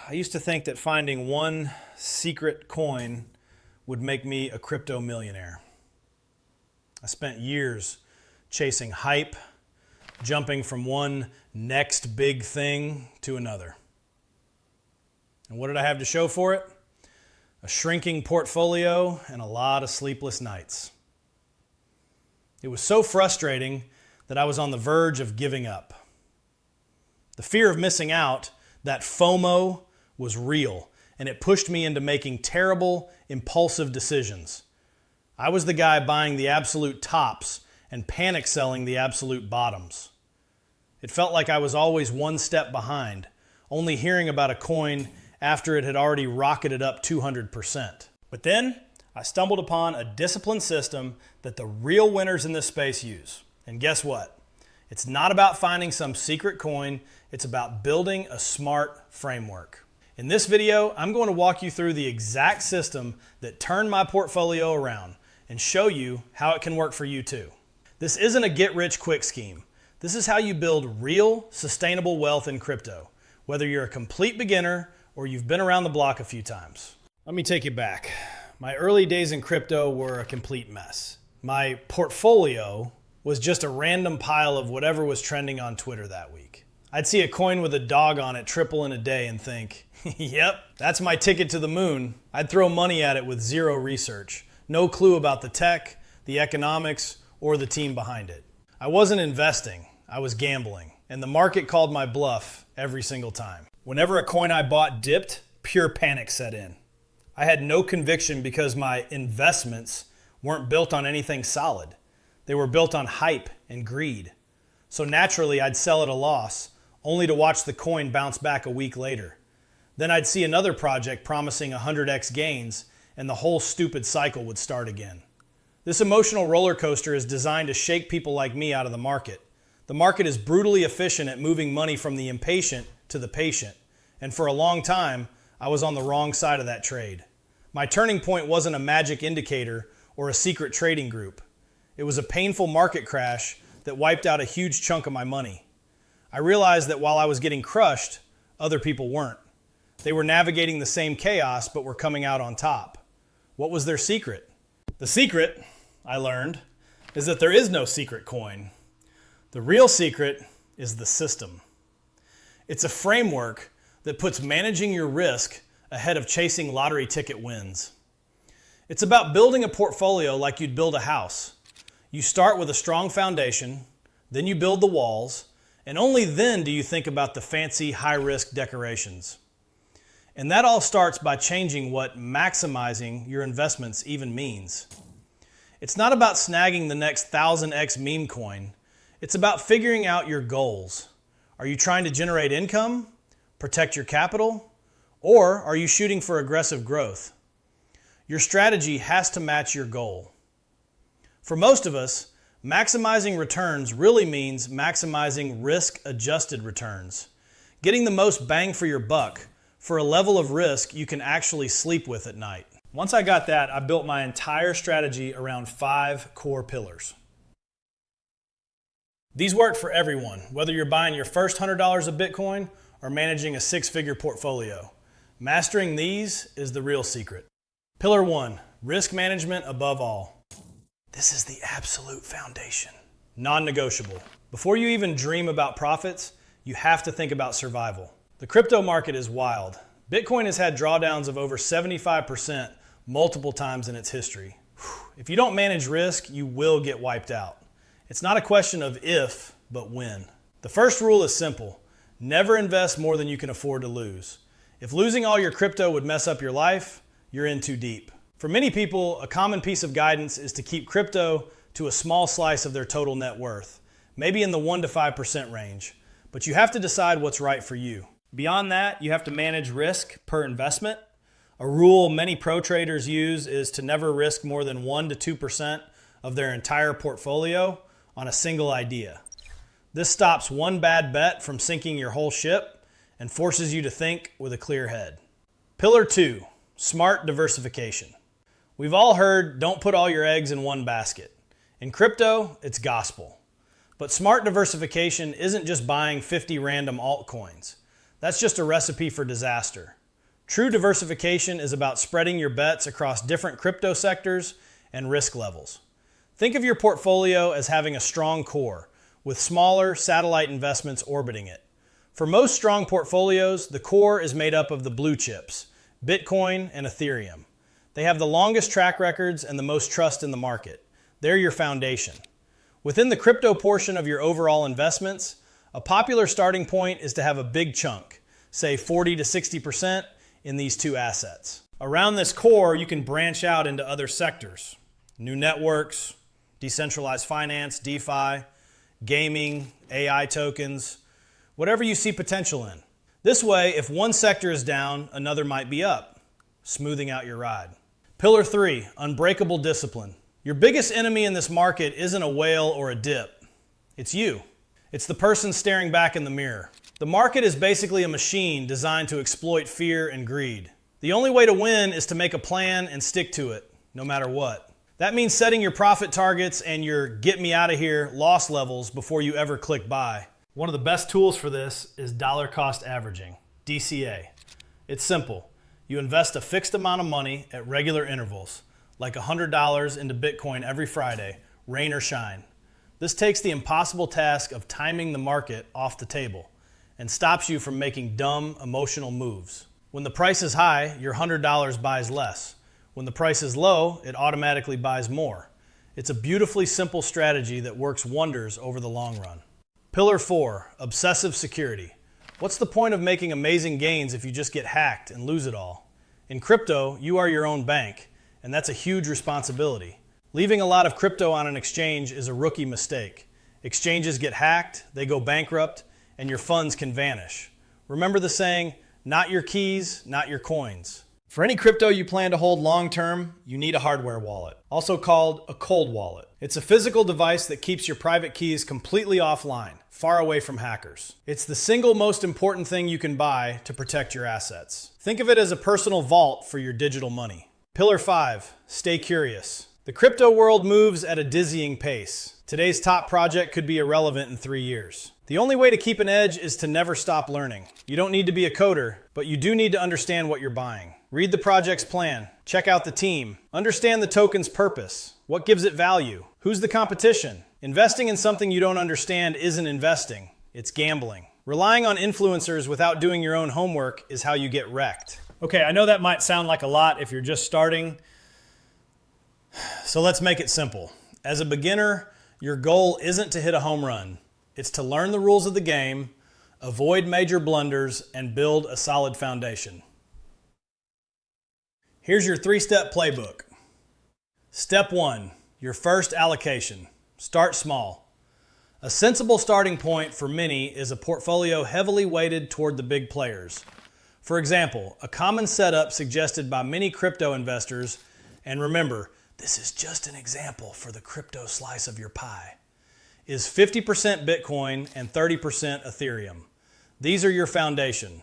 I used to think that finding one secret coin would make me a crypto millionaire. I spent years chasing hype, jumping from one next big thing to another. And what did I have to show for it? A shrinking portfolio and a lot of sleepless nights. It was so frustrating that I was on the verge of giving up. The fear of missing out, that FOMO, was real, and it pushed me into making terrible, impulsive decisions. I was the guy buying the absolute tops and panic selling the absolute bottoms. It felt like I was always one step behind, only hearing about a coin after it had already rocketed up 200%. But then I stumbled upon a disciplined system that the real winners in this space use. And guess what? It's not about finding some secret coin, it's about building a smart framework. In this video, I'm going to walk you through the exact system that turned my portfolio around and show you how it can work for you too. This isn't a get-rich-quick scheme. This is how you build real, sustainable wealth in crypto, whether you're a complete beginner or you've been around the block a few times. Let me take you back. My early days in crypto were a complete mess. My portfolio was just a random pile of whatever was trending on Twitter that week. I'd see a coin with a dog on it triple in a day and think, yep, that's my ticket to the moon. I'd throw money at it with zero research, no clue about the tech, the economics, or the team behind it. I wasn't investing, I was gambling, and the market called my bluff every single time. Whenever a coin I bought dipped, pure panic set in. I had no conviction because my investments weren't built on anything solid. They were built on hype and greed. So naturally, I'd sell at a loss, only to watch the coin bounce back a week later. Then I'd see another project promising 100x gains, and the whole stupid cycle would start again. This emotional roller coaster is designed to shake people like me out of the market. The market is brutally efficient at moving money from the impatient to the patient, and for a long time, I was on the wrong side of that trade. My turning point wasn't a magic indicator or a secret trading group. It was a painful market crash that wiped out a huge chunk of my money. I realized that while I was getting crushed, other people weren't. They were navigating the same chaos, but were coming out on top. What was their secret? The secret, I learned, is that there is no secret coin. The real secret is the system. It's a framework that puts managing your risk ahead of chasing lottery ticket wins. It's about building a portfolio like you'd build a house. You start with a strong foundation, then you build the walls, and only then do you think about the fancy high-risk decorations. And that all starts by changing what maximizing your investments even means. It's not about snagging the next 1000x meme coin. It's about figuring out your goals. Are you trying to generate income, protect your capital, or are you shooting for aggressive growth? Your strategy has to match your goal. For most of us, maximizing returns really means maximizing risk-adjusted returns, getting the most bang for your buck for a level of risk you can actually sleep with at night. Once I got that, I built my entire strategy around 5 core pillars. These work for everyone, whether you're buying your first $100 of Bitcoin or managing a 6-figure portfolio. Mastering these is the real secret. Pillar 1, risk management above all. This is the absolute foundation. Non-negotiable. Before you even dream about profits, you have to think about survival. The crypto market is wild. Bitcoin has had drawdowns of over 75% multiple times in its history. If you don't manage risk, you will get wiped out. It's not a question of if, but when. The first rule is simple. Never invest more than you can afford to lose. If losing all your crypto would mess up your life, you're in too deep. For many people, a common piece of guidance is to keep crypto to a small slice of their total net worth, maybe in the 1 to 5% range, but you have to decide what's right for you. Beyond that, you have to manage risk per investment. A rule many pro traders use is to never risk more than 1 to 2% of their entire portfolio on a single idea. This stops one bad bet from sinking your whole ship and forces you to think with a clear head. Pillar 2, smart diversification. We've all heard, don't put all your eggs in one basket. In crypto, it's gospel. But smart diversification isn't just buying 50 random altcoins. That's just a recipe for disaster. True diversification is about spreading your bets across different crypto sectors and risk levels. Think of your portfolio as having a strong core, with smaller satellite investments orbiting it. For most strong portfolios, the core is made up of the blue chips, Bitcoin and Ethereum. They have the longest track records and the most trust in the market. They're your foundation. Within the crypto portion of your overall investments, a popular starting point is to have a big chunk, say 40 to 60%, in these two assets. Around this core, you can branch out into other sectors: new networks, decentralized finance, DeFi, gaming, AI tokens, whatever you see potential in. This way, if one sector is down, another might be up, smoothing out your ride. Pillar 3, unbreakable discipline. Your biggest enemy in this market isn't a whale or a dip. It's you. It's the person staring back in the mirror. The market is basically a machine designed to exploit fear and greed. The only way to win is to make a plan and stick to it, no matter what. That means setting your profit targets and your get me out of here loss levels before you ever click buy. One of the best tools for this is dollar cost averaging, DCA. It's simple. You invest a fixed amount of money at regular intervals, like $100 into Bitcoin every Friday, rain or shine. This takes the impossible task of timing the market off the table and stops you from making dumb, emotional moves. When the price is high, your $100 buys less. When the price is low, it automatically buys more. It's a beautifully simple strategy that works wonders over the long run. Pillar 4, obsessive security. What's the point of making amazing gains if you just get hacked and lose it all? In crypto, you are your own bank, and that's a huge responsibility. Leaving a lot of crypto on an exchange is a rookie mistake. Exchanges get hacked, they go bankrupt, and your funds can vanish. Remember the saying, not your keys, not your coins. For any crypto you plan to hold long term, you need a hardware wallet, also called a cold wallet. It's a physical device that keeps your private keys completely offline, far away from hackers. It's the single most important thing you can buy to protect your assets. Think of it as a personal vault for your digital money. Pillar 5, stay curious. The crypto world moves at a dizzying pace. Today's top project could be irrelevant in 3 years. The only way to keep an edge is to never stop learning. You don't need to be a coder, but you do need to understand what you're buying. Read the project's plan, check out the team, understand the token's purpose, what gives it value, who's the competition. Investing in something you don't understand isn't investing, it's gambling. Relying on influencers without doing your own homework is how you get wrecked. Okay, I know that might sound like a lot if you're just starting, so let's make it simple. As a beginner, your goal isn't to hit a home run. It's to learn the rules of the game, avoid major blunders, and build a solid foundation. Here's your 3-step playbook. Step 1, your first allocation. Start small. A sensible starting point for many is a portfolio heavily weighted toward the big players. For example, a common setup suggested by many crypto investors, and remember, this is just an example for the crypto slice of your pie, is 50% Bitcoin and 30% Ethereum. These are your foundation.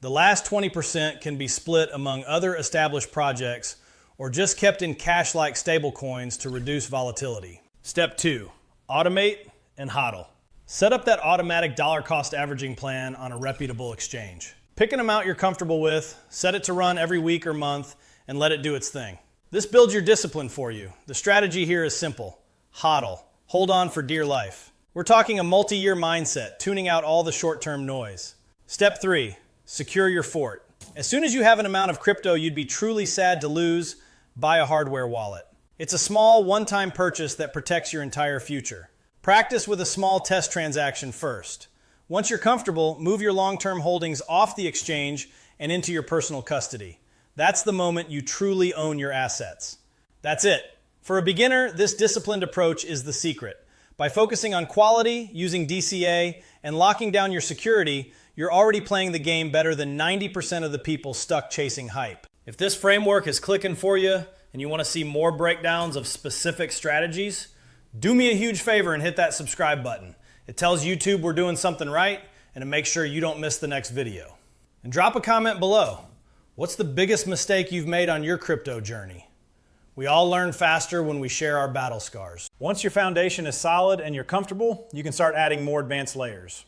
The last 20% can be split among other established projects or just kept in cash-like stablecoins to reduce volatility. Step 2, automate and hodl. Set up that automatic dollar cost averaging plan on a reputable exchange. Pick an amount you're comfortable with, set it to run every week or month, and let it do its thing. This builds your discipline for you. The strategy here is simple. HODL. Hold on for dear life. We're talking a multi-year mindset, tuning out all the short-term noise. Step 3, secure your fort. As soon as you have an amount of crypto you'd be truly sad to lose, buy a hardware wallet. It's a small, one-time purchase that protects your entire future. Practice with a small test transaction first. Once you're comfortable, move your long-term holdings off the exchange and into your personal custody. That's the moment you truly own your assets. That's it. For a beginner, this disciplined approach is the secret. By focusing on quality, using DCA, and locking down your security, you're already playing the game better than 90% of the people stuck chasing hype. If this framework is clicking for you and you want to see more breakdowns of specific strategies, do me a huge favor and hit that subscribe button. It tells YouTube we're doing something right, and it makes sure you don't miss the next video. And drop a comment below. What's the biggest mistake you've made on your crypto journey? We all learn faster when we share our battle scars. Once your foundation is solid and you're comfortable, you can start adding more advanced layers.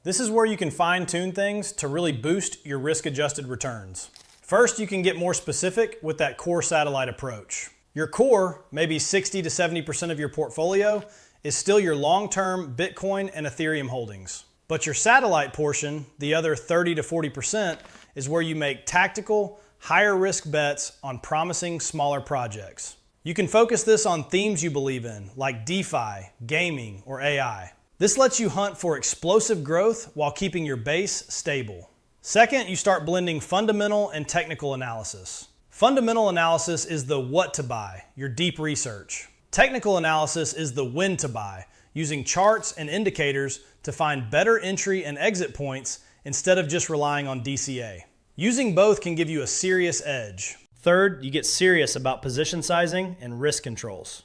This is where you can fine-tune things to really boost your risk-adjusted returns. First, you can get more specific with that core satellite approach. Your core, maybe 60 to 70% of your portfolio, is still your long-term Bitcoin and Ethereum holdings. But your satellite portion, the other 30 to 40%, is where you make tactical, higher risk bets on promising smaller projects. You can focus this on themes you believe in, like DeFi, gaming, or AI. This lets you hunt for explosive growth while keeping your base stable. Second, you start blending fundamental and technical analysis. Fundamental analysis is the what to buy, your deep research. Technical analysis is the when to buy, using charts and indicators to find better entry and exit points instead of just relying on DCA. Using both can give you a serious edge. Third, you get serious about position sizing and risk controls.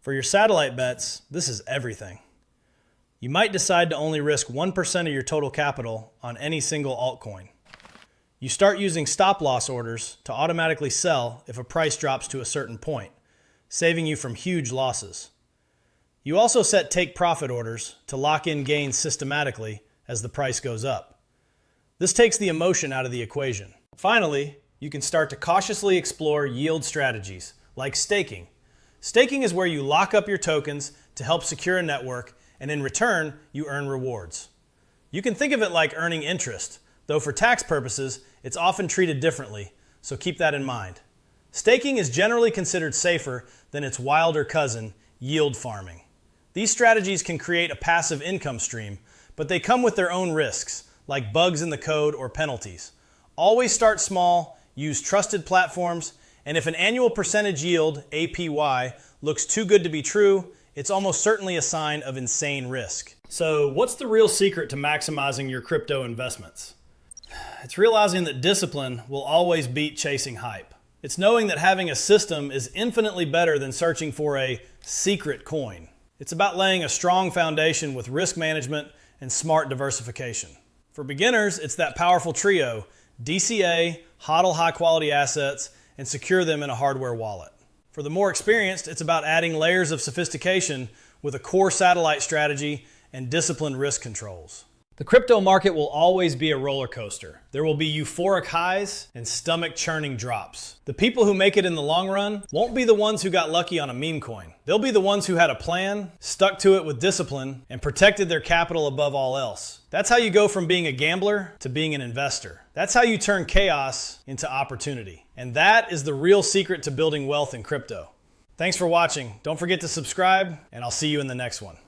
For your satellite bets, this is everything. You might decide to only risk 1% of your total capital on any single altcoin. You start using stop loss orders to automatically sell if a price drops to a certain point, saving you from huge losses. You also set take profit orders to lock in gains systematically as the price goes up. This takes the emotion out of the equation. Finally, you can start to cautiously explore yield strategies like staking. Staking is where you lock up your tokens to help secure a network, and in return, you earn rewards. You can think of it like earning interest, though for tax purposes, it's often treated differently, so keep that in mind. Staking is generally considered safer than its wilder cousin, yield farming. These strategies can create a passive income stream, but they come with their own risks, like bugs in the code or penalties. Always start small, use trusted platforms, and if an annual percentage yield, APY, looks too good to be true, it's almost certainly a sign of insane risk. So what's the real secret to maximizing your crypto investments? It's realizing that discipline will always beat chasing hype. It's knowing that having a system is infinitely better than searching for a secret coin. It's about laying a strong foundation with risk management and smart diversification. For beginners, it's that powerful trio: DCA, hodl high-quality assets, and secure them in a hardware wallet. For the more experienced, it's about adding layers of sophistication with a core satellite strategy and disciplined risk controls. The crypto market will always be a roller coaster. There will be euphoric highs and stomach-churning drops. The people who make it in the long run won't be the ones who got lucky on a meme coin. They'll be the ones who had a plan, stuck to it with discipline, and protected their capital above all else. That's how you go from being a gambler to being an investor. That's how you turn chaos into opportunity. And that is the real secret to building wealth in crypto. Thanks for watching. Don't forget to subscribe, and I'll see you in the next one.